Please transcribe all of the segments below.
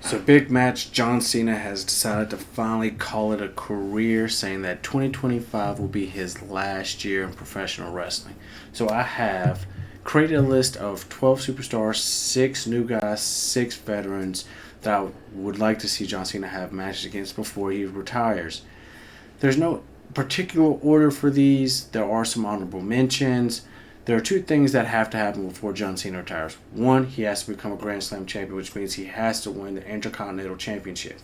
So, big match. John Cena has decided to finally call it a career, saying that 2025 will be his last year in professional wrestling. So, I have created a list of 12 superstars, 6 new guys, 6 veterans that I would like to see John Cena have matches against before he retires. There's no particular order for these. There are some honorable mentions. There are two things that have to happen before John Cena retires. One, he has to become a Grand Slam champion, which means he has to win the Intercontinental Championship.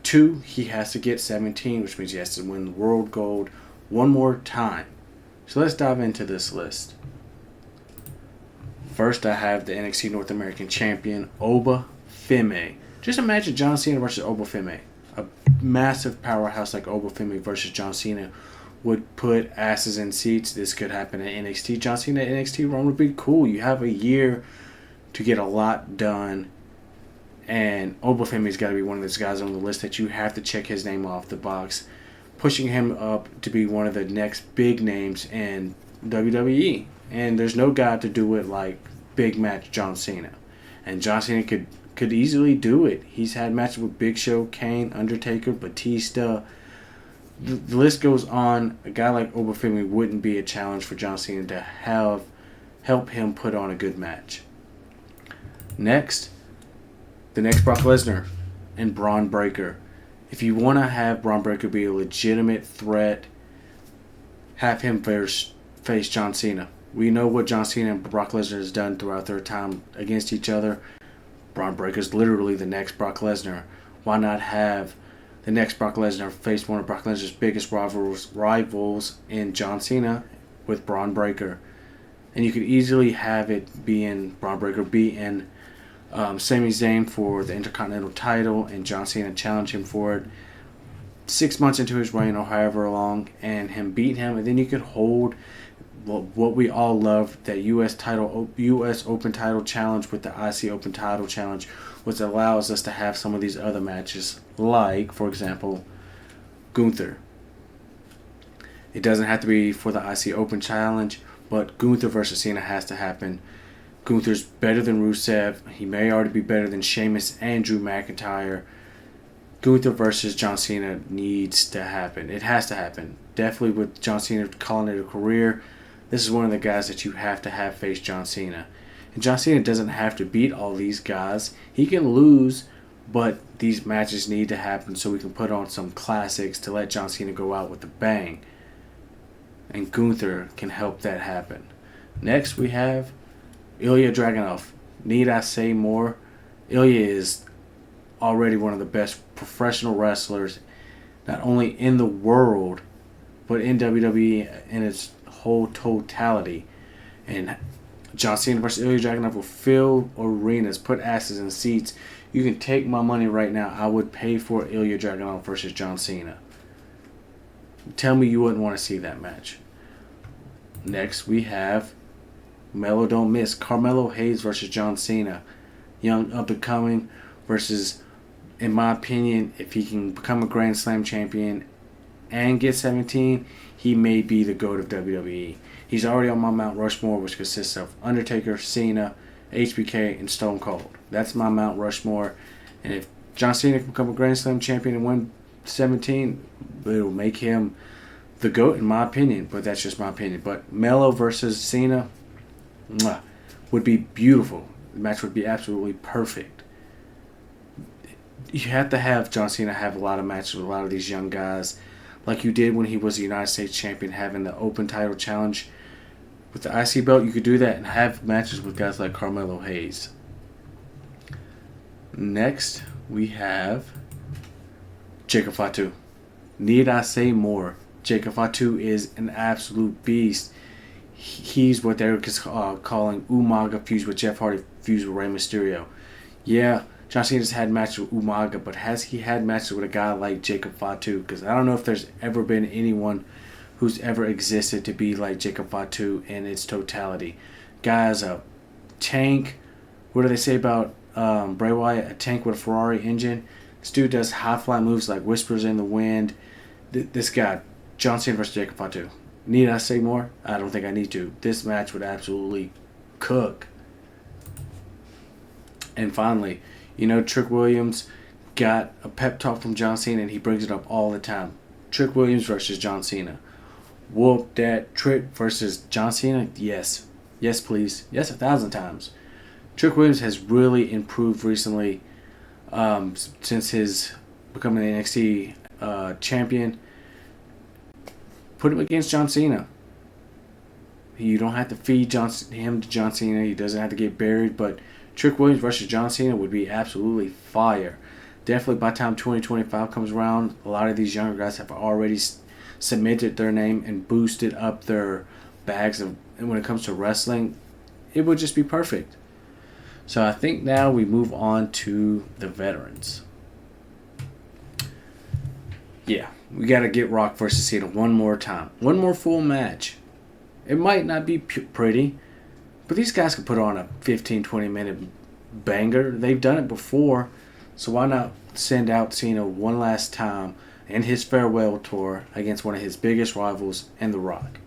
Two, he has to get 17, which means he has to win the World Gold one more time. So let's dive into this list. First, I have the NXT North American Champion, Oba Femi. Just imagine John Cena versus Oba Femi. A massive powerhouse like Oba Femi versus John Cena would put asses in seats. This could happen at NXT. John Cena at NXT run would be cool. You have a year to get a lot done. And Oba Femi's got to be one of those guys on the list that you have to check his name off the box, pushing him up to be one of the next big names in WWE. And there's no guy to do it like big match John Cena. And John Cena could easily do it. He's had matches with Big Show, Kane, Undertaker, Batista. The list goes on. A guy like Oba Femi wouldn't be a challenge for John Cena to help him put on a good match. Next, the next Brock Lesnar and Braun Breaker. If you want to have Braun Breaker be a legitimate threat, have him face John Cena. We know what John Cena and Brock Lesnar has done throughout their time against each other. Braun Breaker is literally the next Brock Lesnar. Why not have the next Brock Lesnar face one of Brock Lesnar's biggest rivals in John Cena with Braun Breaker? And you could easily have it be in Braun Breaker be in Sami Zayn for the Intercontinental title and John Cena challenge him for it 6 months into his reign or however long, and him beat him, and then you could hold what we all love, that U.S. Open title challenge with the IC Open title challenge, which allows us to have some of these other matches, like, for example, Gunther. It doesn't have to be for the IC Open challenge, but Gunther versus Cena has to happen. Gunther's better than Rusev. He may already be better than Sheamus and Drew McIntyre. Gunther versus John Cena needs to happen. It has to happen. Definitely with John Cena calling it a career, this is one of the guys that you have to have face John Cena. And John Cena doesn't have to beat all these guys. He can lose, but these matches need to happen so we can put on some classics to let John Cena go out with a bang. And Gunther can help that happen. Next, we have Ilya Dragunov. Need I say more? Ilya is already one of the best professional wrestlers, not only in the world, but in WWE in its whole totality. And John Cena versus Ilya Dragunov will fill arenas, put asses in seats. You can take my money right now. I would pay for Ilya Dragunov versus John Cena. Tell me you wouldn't want to see that match. Next, we have Melo Don't Miss. Carmelo Hayes versus John Cena. Young up and coming versus, in my opinion, if he can become a Grand Slam champion and get 17, he may be the GOAT of WWE. He's already on my Mount Rushmore, which consists of Undertaker, Cena, HBK, and Stone Cold. That's my Mount Rushmore. And if John Cena can become a Grand Slam champion and win 17, it'll make him the GOAT in my opinion. But that's just my opinion. But Melo versus Cena would be beautiful. The match would be absolutely perfect. You have to have John Cena have a lot of matches with a lot of these young guys, like you did when he was the United States champion, having the Open title challenge with the IC belt. You could do that and have matches with guys like Carmelo Hayes. Next, we have Jacob Fatu. Need I say more? Jacob Fatu is an absolute beast. He's what they're calling Umaga fused with Jeff Hardy fused with Rey Mysterio. Yeah, John Cena's had matches with Umaga, but has he had matches with a guy like Jacob Fatu? Because I don't know if there's ever been anyone who's ever existed to be like Jacob Fatu in its totality. Guy's a tank. What do they say about Bray Wyatt? A tank with a Ferrari engine. This dude does high-fly moves like Whispers in the Wind. This guy, John Cena versus Jacob Fatu. Need I say more? I don't think I need to. This match would absolutely cook. And finally, You know, Trick Williams got a pep talk from John Cena, and he brings it up all the time. Trick Williams versus John Cena. Whoop that Trick versus John Cena? Yes. Yes, please. Yes, 1,000 times. Trick Williams has really improved recently since his becoming the NXT champion. Put him against John Cena. You don't have to feed him to John Cena. He doesn't have to get buried. But Trick Williams versus John Cena would be absolutely fire. Definitely by the time 2025 comes around, a lot of these younger guys have already cemented their name and boosted up their bags of. And when it comes to wrestling, it would just be perfect. So I think now we move on to the veterans. Yeah, we got to get Rock versus Cena one more time. One more full match. It might not be pretty, but these guys can put on a 15, 20-minute banger. They've done it before, so why not send out Cena one last time in his farewell tour against one of his biggest rivals and The Rock.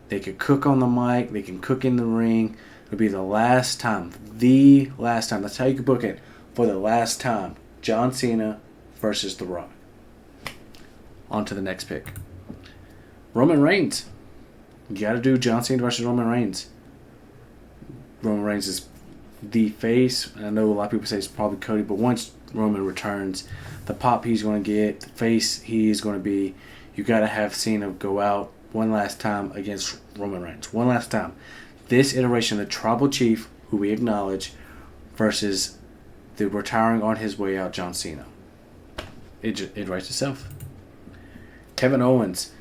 They could cook on the mic. They can cook in the ring. It'll be the last time. The last time. That's how you can book it. For the last time. John Cena versus The Rock. On to the next pick. Roman Reigns. You got to do John Cena versus Roman Reigns. Roman Reigns is the face. I know a lot of people say it's probably Cody, but once Roman returns, the pop he's going to get, the face he's going to be, you got to have Cena go out one last time against Roman Reigns. One last time. This iteration of the Tribal Chief, who we acknowledge, versus the retiring on his way out John Cena. It writes itself. Kevin Owens.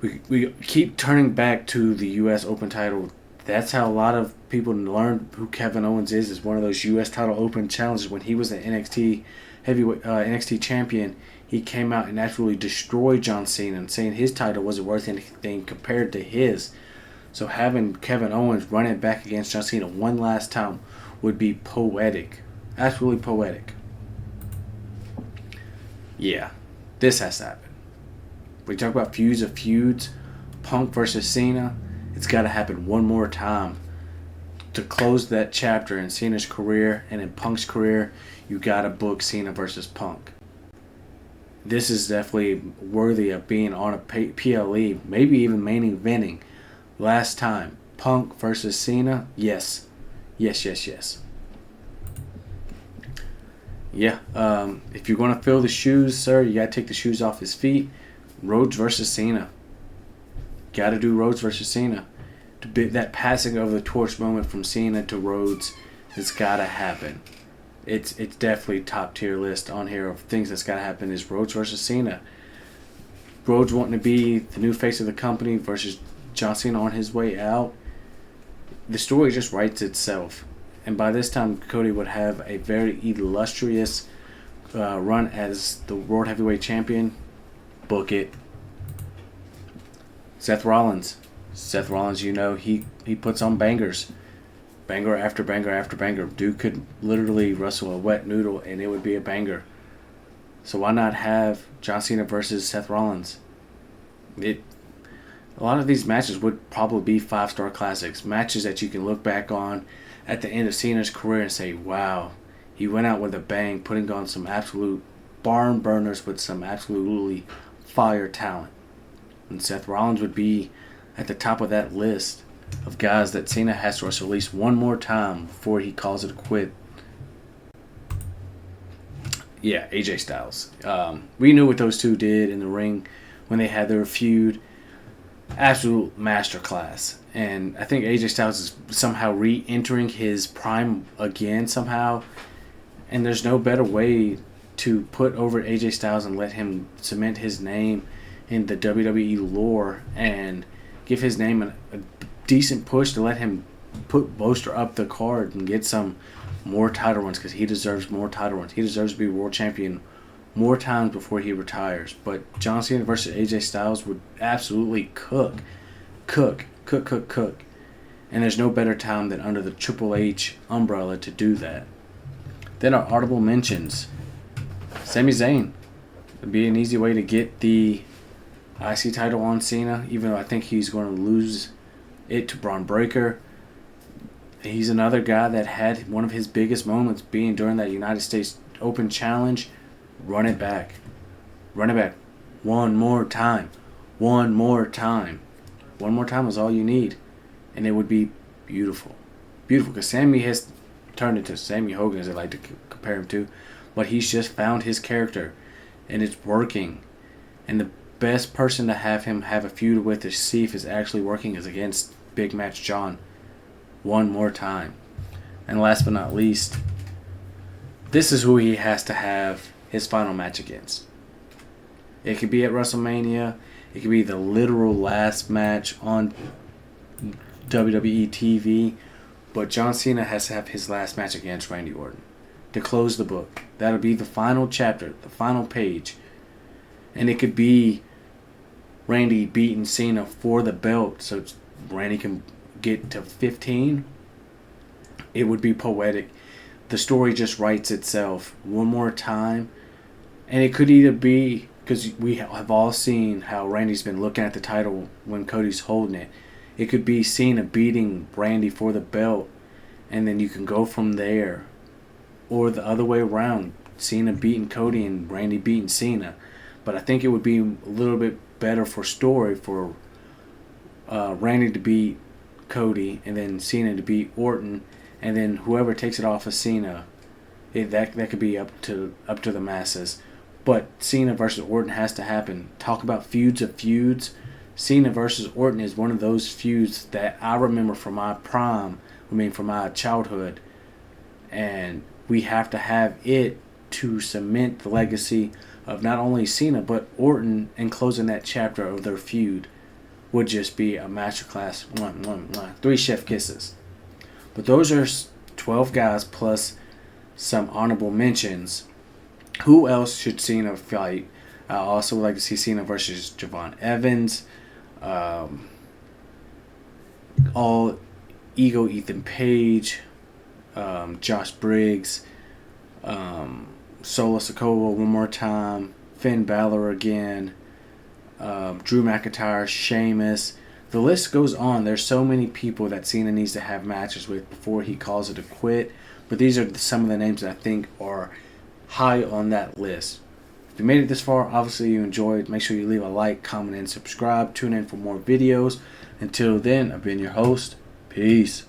We keep turning back to the U.S. Open title. That's how a lot of people learn who Kevin Owens is one of those U.S. title open challenges. When he was the NXT heavyweight NXT champion, he came out and absolutely destroyed John Cena and saying his title wasn't worth anything compared to his. So having Kevin Owens run it back against John Cena one last time would be poetic. Absolutely poetic. Yeah, this has to happen. We talk about feuds of feuds. Punk versus Cena. It's got to happen one more time. To close that chapter in Cena's career and in Punk's career, you got to book Cena versus Punk. This is definitely worthy of being on a PLE, maybe even main eventing. Last time, Punk versus Cena, yes. Yes, yes, yes. Yeah, if you're going to fill the shoes, sir, you got to take the shoes off his feet. Rhodes versus Cena. Got to do Rhodes versus Cena. That passing of the torch moment from Cena to Rhodes has got to happen. It's definitely top tier list on here of things that's got to happen is Rhodes versus Cena. Rhodes wanting to be the new face of the company versus John Cena on his way out. The story just writes itself. And by this time, Cody would have a very illustrious run as the World Heavyweight Champion. Book it. Seth Rollins. Seth Rollins, you know, he puts on bangers. Banger after banger after banger. Dude could literally wrestle a wet noodle and it would be a banger. So why not have John Cena versus Seth Rollins? A lot of these matches would probably be 5-star classics. Matches that you can look back on at the end of Cena's career and say, wow, he went out with a bang, putting on some absolute barn burners with some absolutely fire talent. And Seth Rollins would be at the top of that list of guys that Cena has to wrestle at least one more time before he calls it a quit. Yeah, AJ Styles. We knew what those two did in the ring when they had their feud. Absolute masterclass. And I think AJ Styles is somehow re-entering his prime again somehow. And there's no better way to put over AJ Styles and let him cement his name in the WWE lore and give his name a decent push to let him bolster up the card and get some more title runs because he deserves more title runs. He deserves to be world champion more times before he retires. But John Cena versus AJ Styles would absolutely cook. And there's no better time than under the Triple H umbrella to do that. Then our audible mentions. Sami Zayn. It'd be an easy way to get the IC title on Cena, even though I think he's going to lose it to Braun Breaker. He's another guy that had one of his biggest moments being during that United States Open Challenge. Run it back. Run it back. One more time. One more time. One more time is all you need. And it would be beautiful. Beautiful. Because Sammy has turned into Sammy Hogan, as I like to compare him to. But he's just found his character. And it's working. And the best person to have him have a feud with to see if it's actually working is against Big Match John. One more time. And last but not least, this is who he has to have his final match against. It could be at WrestleMania. It could be the literal last match on WWE TV. But John Cena has to have his last match against Randy Orton to close the book. That'll be the final chapter, the final page. And it could be Randy beating Cena for the belt so Randy can get to 15. It would be poetic. The story just writes itself one more time. And it could either be, because we have all seen how Randy's been looking at the title when Cody's holding it. It could be Cena beating Randy for the belt, and then you can go from there. Or the other way around, Cena beating Cody and Randy beating Cena. But I think it would be a little bit better for story for Randy to beat Cody, and then Cena to beat Orton, and then whoever takes it off of Cena, that could be up to the masses. But Cena versus Orton has to happen. Talk about feuds of feuds. Cena versus Orton is one of those feuds that I remember from my prime. From my childhood. And we have to have it to cement the legacy of not only Cena, but Orton, and closing that chapter of their feud would just be a masterclass. 3 chef kisses. But those are 12 guys plus some honorable mentions. Who else should Cena fight? I also would like to see Cena versus Javon Evans. All Ego Ethan Page. Josh Briggs. Solo Sikoa one more time. Finn Balor again. Drew McIntyre. Sheamus. The list goes on. There's so many people that Cena needs to have matches with before he calls it a quit. But these are some of the names that I think are high on that list. If you made it this far, obviously you enjoyed. Make sure you leave a like, comment, and subscribe. Tune in for more videos. Until then, I've been your host. Peace.